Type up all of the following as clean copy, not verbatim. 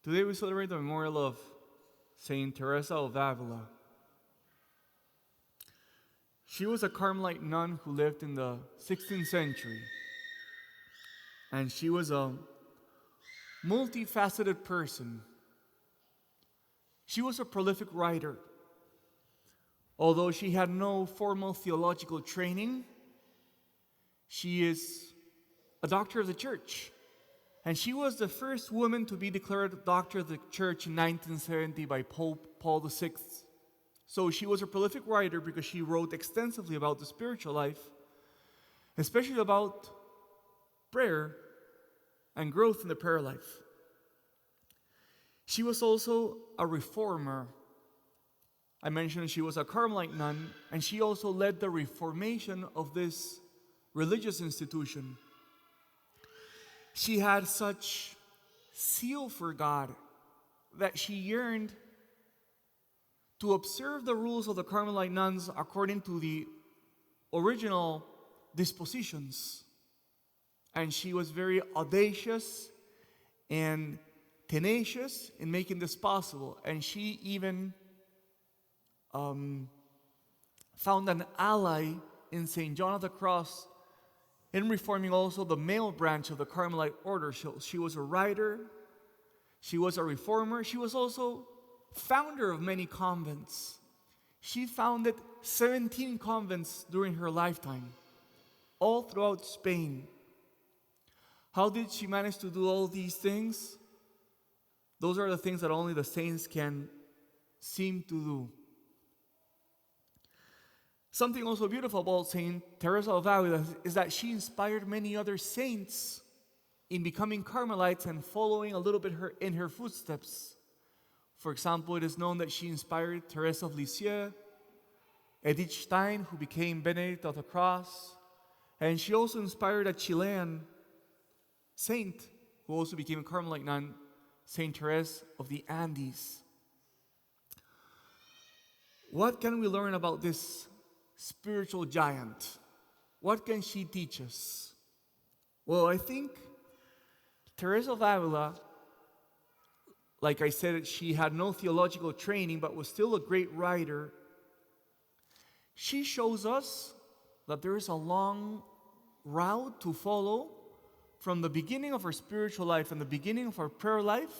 Today we celebrate the memorial of Saint Teresa of Avila. She was a Carmelite nun who lived in the 16th century. And she was a multifaceted person. She was a prolific writer. Although she had no formal theological training, she is a doctor of the church. And she was the first woman to be declared doctor of the church in 1970 by Pope Paul VI. So she was a prolific writer because she wrote extensively about the spiritual life, especially about prayer and growth in the prayer life. She was also a reformer. I mentioned she was a Carmelite nun, and she also led the reformation of this religious institution. She had such zeal for God that she yearned to observe the rules of the Carmelite nuns according to the original dispositions. And she was very audacious and tenacious in making this possible. And she even found an ally in St. John of the Cross in reforming also the male branch of the Carmelite order. She was a writer, she was a reformer, she was also founder of many convents. She founded 17 convents during her lifetime, all throughout Spain. How did she manage to do all these things? Those are the things that only the saints can seem to do. Something also beautiful about Saint Teresa of Avila is that she inspired many other saints in becoming Carmelites and following a little bit in her footsteps. For example, it is known that she inspired Teresa of Lisieux, Edith Stein, who became Benedict of the Cross, and she also inspired a Chilean saint who also became a Carmelite nun, Saint Teresa of the Andes. What can we learn about this spiritual giant? What can she teach us? Well, I think Teresa of Avila, like I said, she had no theological training but was still a great writer. She shows us that there is a long route to follow from the beginning of our spiritual life and the beginning of our prayer life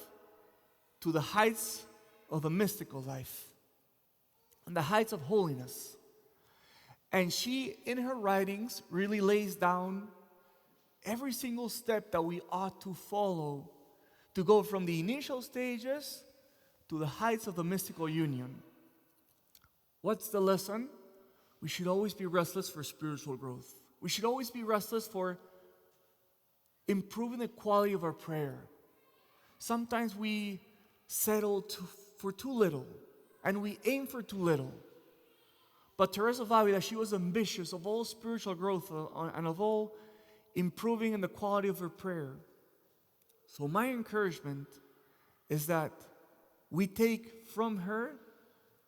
to the heights of the mystical life and the heights of holiness. And she, in her writings, really lays down every single step that we ought to follow to go from the initial stages to the heights of the mystical union. What's the lesson? We should always be restless for spiritual growth. We should always be restless for improving the quality of our prayer. Sometimes we settle for too little, and we aim for too little. But Teresa of Avila, she was ambitious of all spiritual growth and of all improving in the quality of her prayer. So my encouragement is that we take from her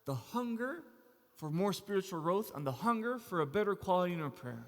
the hunger for more spiritual growth and the hunger for a better quality in our prayer.